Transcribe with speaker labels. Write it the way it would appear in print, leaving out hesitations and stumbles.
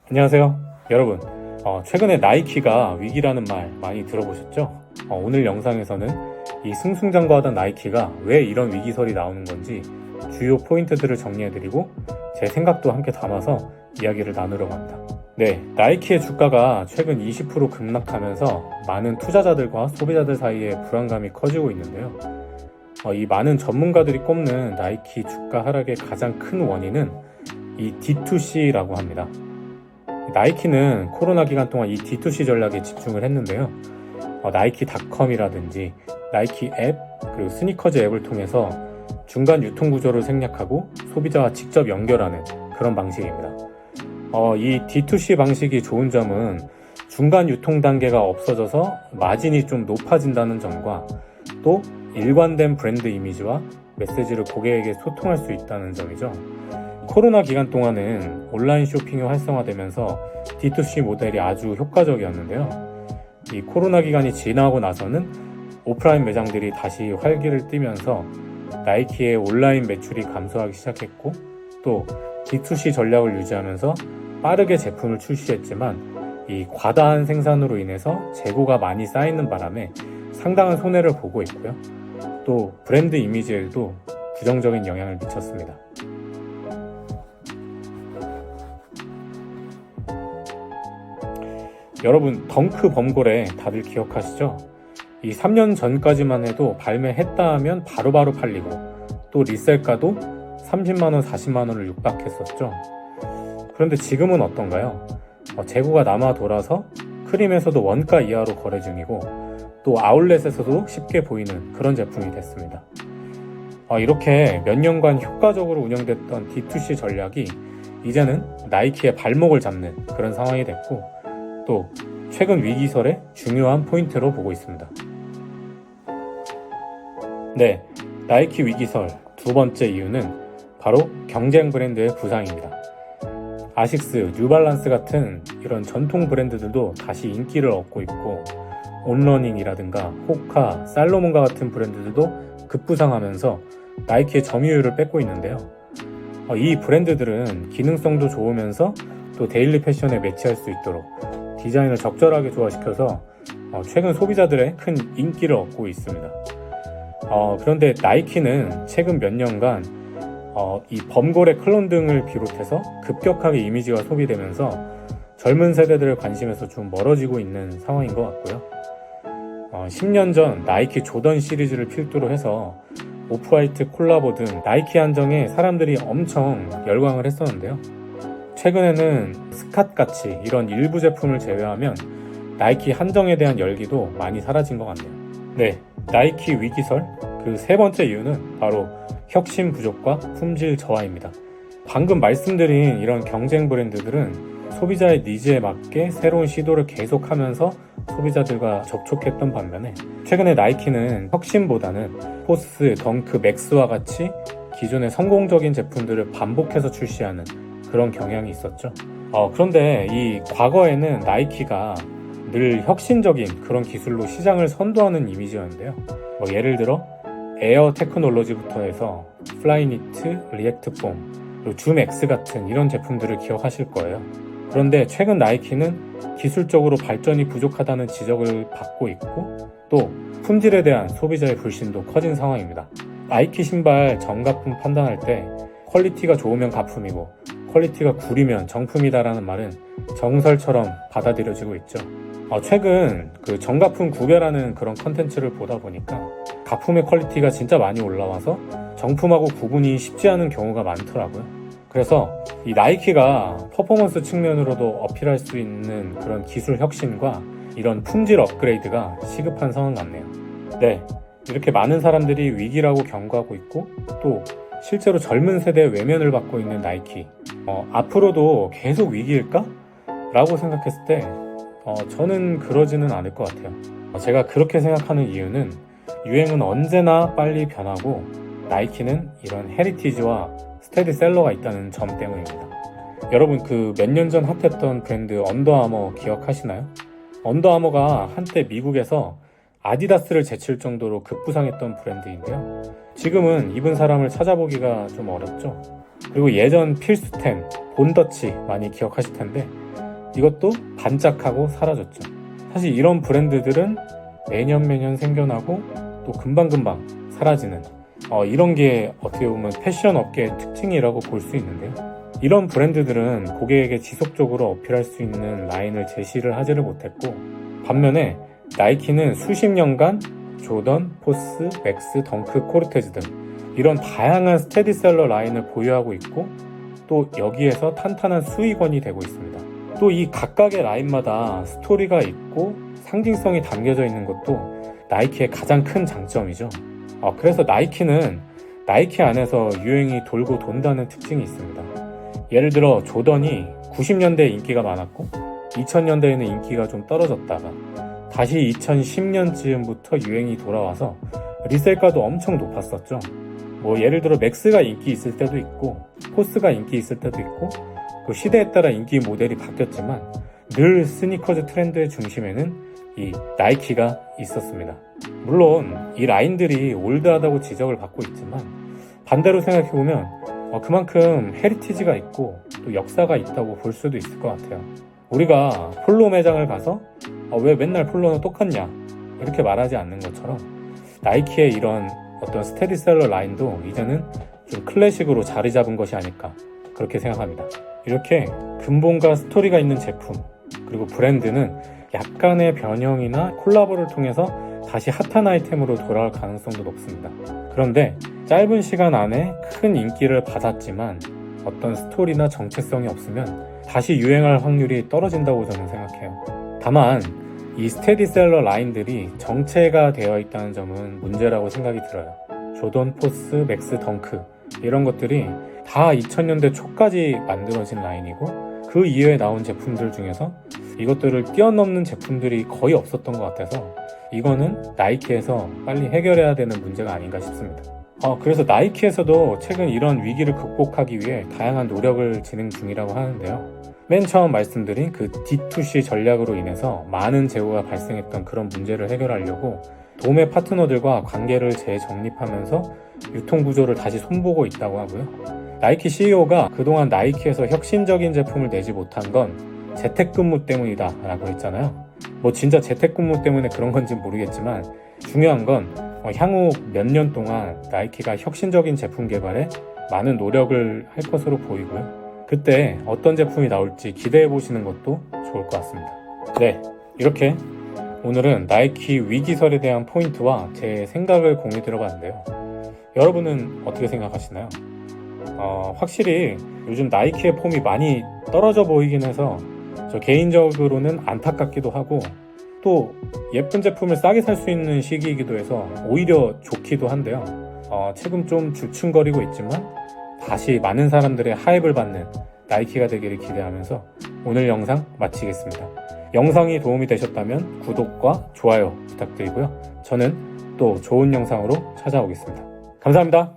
Speaker 1: 안녕하세요 여러분. 최근에 나이키가 위기라는 말 많이 들어보셨죠? 오늘 영상에서는 이 승승장구하던 나이키가 왜 이런 위기설이 나오는 건지 주요 포인트들을 정리해드리고 제 생각도 함께 담아서 이야기를 나누려고 합니다. 네, 나이키의 주가가 최근 20% 급락하면서 많은 투자자들과 소비자들 사이에 불안감이 커지고 있는데요. 이 많은 전문가들이 꼽는 나이키 주가 하락의 가장 큰 원인은 이 D2C라고 합니다. 나이키는 코로나 기간 동안 이 D2C 전략에 집중을 했는데요. 나이키닷컴이라든지 나이키 앱, 그리고 스니커즈 앱을 통해서 중간 유통 구조를 생략하고 소비자와 직접 연결하는 그런 방식입니다. 이 D2C 방식이 좋은 점은 중간 유통 단계가 없어져서 마진이 좀 높아진다는 점과 또 일관된 브랜드 이미지와 메시지를 고객에게 소통할 수 있다는 점이죠. 코로나 기간 동안은 온라인 쇼핑이 활성화되면서 D2C 모델이 아주 효과적이었는데요. 이 코로나 기간이 지나고 나서는 오프라인 매장들이 다시 활기를 띠면서 나이키의 온라인 매출이 감소하기 시작했고, 또 D2C 전략을 유지하면서 빠르게 제품을 출시했지만 이 과다한 생산으로 인해서 재고가 많이 쌓이는 바람에 상당한 손해를 보고 있고요. 또 브랜드 이미지에도 부정적인 영향을 미쳤습니다. 여러분, 덩크 범고래 다들 기억하시죠? 이 3년 전까지만 해도 발매했다 하면 바로바로 팔리고 또 리셀가도 30만원, 40만원을 육박했었죠. 그런데 지금은 어떤가요? 재고가 남아 돌아서 크림에서도 원가 이하로 거래 중이고 또 아울렛에서도 쉽게 보이는 그런 제품이 됐습니다. 이렇게 몇 년간 효과적으로 운영됐던 D2C 전략이 이제는 나이키의 발목을 잡는 그런 상황이 됐고, 또 최근 위기설의 중요한 포인트로 보고 있습니다. 네, 나이키 위기설 두 번째 이유는 바로 경쟁 브랜드의 부상입니다. 아식스, 뉴발란스 같은 이런 전통 브랜드들도 다시 인기를 얻고 있고, 온러닝이라든가 호카, 살로몬과 같은 브랜드들도 급부상하면서 나이키의 점유율을 뺏고 있는데요. 이 브랜드들은 기능성도 좋으면서 또 데일리 패션에 매치할 수 있도록 디자인을 적절하게 조화시켜서 최근 소비자들의 큰 인기를 얻고 있습니다. 그런데 나이키는 최근 몇 년간 이 범고래 클론 등을 비롯해서 급격하게 이미지가 소비되면서 젊은 세대들의 관심에서 좀 멀어지고 있는 상황인 것 같고요. 10년 전 나이키 조던 시리즈를 필두로 해서 오프화이트 콜라보 등 나이키 한정에 사람들이 엄청 열광을 했었는데요. 최근에는 스캇같이 이런 일부 제품을 제외하면 나이키 한정에 대한 열기도 많이 사라진 것 같네요. 네, 나이키 위기설 그 세 번째 이유는 바로 혁신 부족과 품질 저하입니다. 방금 말씀드린 이런 경쟁 브랜드들은 소비자의 니즈에 맞게 새로운 시도를 계속하면서 소비자들과 접촉했던 반면에 최근에 나이키는 혁신보다는 포스, 덩크, 맥스와 같이 기존의 성공적인 제품들을 반복해서 출시하는 그런 경향이 있었죠. 그런데 이 과거에는 나이키가 늘 혁신적인 그런 기술로 시장을 선도하는 이미지였는데요. 예를 들어 에어 테크놀로지부터 해서 플라이니트, 리액트 폼, 그리고 줌 X 같은 이런 제품들을 기억하실 거예요. 그런데 최근 나이키는 기술적으로 발전이 부족하다는 지적을 받고 있고, 또 품질에 대한 소비자의 불신도 커진 상황입니다. 나이키 신발 정가품 판단할 때 퀄리티가 좋으면 가품이고 퀄리티가 구리면 정품이다라는 말은 정설처럼 받아들여지고 있죠. 최근 그 정가품 구별하는 그런 컨텐츠를 보다 보니까 가품의 퀄리티가 진짜 많이 올라와서 정품하고 구분이 쉽지 않은 경우가 많더라고요. 그래서 이 나이키가 퍼포먼스 측면으로도 어필할 수 있는 그런 기술 혁신과 이런 품질 업그레이드가 시급한 상황 같네요. 네, 이렇게 많은 사람들이 위기라고 경고하고 있고 또 실제로 젊은 세대의 외면을 받고 있는 나이키, 앞으로도 계속 위기일까? 라고 생각했을 때 저는 그러지는 않을 것 같아요. 제가 그렇게 생각하는 이유는 유행은 언제나 빨리 변하고 나이키는 이런 헤리티지와 스테디셀러가 있다는 점 때문입니다. 여러분, 그 몇 년 전 핫했던 브랜드 언더아머 기억하시나요? 언더아머가 한때 미국에서 아디다스를 제칠 정도로 급부상했던 브랜드인데요. 지금은 입은 사람을 찾아보기가 좀 어렵죠. 그리고 예전 필수템 본더치 많이 기억하실 텐데 이것도 반짝하고 사라졌죠. 사실 이런 브랜드들은 매년 생겨나고 또 금방금방 사라지는 이런 게 어떻게 보면 패션 업계의 특징이라고 볼 수 있는데요. 이런 브랜드들은 고객에게 지속적으로 어필할 수 있는 라인을 제시를 하지를 못했고, 반면에 나이키는 수십 년간 조던, 포스, 맥스, 덩크, 코르테즈 등 이런 다양한 스테디셀러 라인을 보유하고 있고 또 여기에서 탄탄한 수익원이 되고 있습니다. 또 이 각각의 라인마다 스토리가 있고 상징성이 담겨져 있는 것도 나이키의 가장 큰 장점이죠. 그래서 나이키는 나이키 안에서 유행이 돌고 돈다는 특징이 있습니다. 예를 들어 조던이 90년대에 인기가 많았고 2000년대에는 인기가 좀 떨어졌다가 다시 2010년쯤부터 유행이 돌아와서 리셀가도 엄청 높았었죠. 예를 들어 맥스가 인기 있을 때도 있고 포스가 인기 있을 때도 있고 그 시대에 따라 인기 모델이 바뀌었지만 늘 스니커즈 트렌드의 중심에는 이 나이키가 있었습니다. 물론 이 라인들이 올드하다고 지적을 받고 있지만 반대로 생각해보면 그만큼 헤리티지가 있고 또 역사가 있다고 볼 수도 있을 것 같아요. 우리가 폴로 매장을 가서 왜 맨날 폴로는 똑같냐 이렇게 말하지 않는 것처럼 나이키의 이런 어떤 스테디셀러 라인도 이제는 좀 클래식으로 자리 잡은 것이 아닐까 그렇게 생각합니다. 이렇게 근본과 스토리가 있는 제품 그리고 브랜드는 약간의 변형이나 콜라보를 통해서 다시 핫한 아이템으로 돌아올 가능성도 높습니다. 그런데 짧은 시간 안에 큰 인기를 받았지만 어떤 스토리나 정체성이 없으면 다시 유행할 확률이 떨어진다고 저는 생각해요. 다만 이 스테디셀러 라인들이 정체가 되어 있다는 점은 문제라고 생각이 들어요. 조던, 포스, 맥스, 덩크 이런 것들이 다 2000년대 초까지 만들어진 라인이고 그 이후에 나온 제품들 중에서 이것들을 뛰어넘는 제품들이 거의 없었던 것 같아서 이거는 나이키에서 빨리 해결해야 되는 문제가 아닌가 싶습니다. 그래서 나이키에서도 최근 이런 위기를 극복하기 위해 다양한 노력을 진행 중이라고 하는데요. 맨 처음 말씀드린 그 D2C 전략으로 인해서 많은 재고가 발생했던 그런 문제를 해결하려고 도매 파트너들과 관계를 재정립하면서 유통구조를 다시 손보고 있다고 하고요. 나이키 CEO가 그동안 나이키에서 혁신적인 제품을 내지 못한 건 재택근무 때문이다 라고 했잖아요. 진짜 재택근무 때문에 그런 건지 모르겠지만 중요한 건 향후 몇 년 동안 나이키가 혁신적인 제품 개발에 많은 노력을 할 것으로 보이고요. 그때 어떤 제품이 나올지 기대해 보시는 것도 좋을 것 같습니다. 네, 이렇게 오늘은 나이키 위기설에 대한 포인트와 제 생각을 공유 들어봤는데요. 여러분은 어떻게 생각하시나요? 확실히 요즘 나이키의 폼이 많이 떨어져 보이긴 해서 저 개인적으로는 안타깝기도 하고 또 예쁜 제품을 싸게 살 수 있는 시기이기도 해서 오히려 좋기도 한데요. 최근 좀 주춤거리고 있지만 다시 많은 사람들의 하입을 받는 나이키가 되기를 기대하면서 오늘 영상 마치겠습니다. 영상이 도움이 되셨다면 구독과 좋아요 부탁드리고요. 저는 또 좋은 영상으로 찾아오겠습니다. 감사합니다.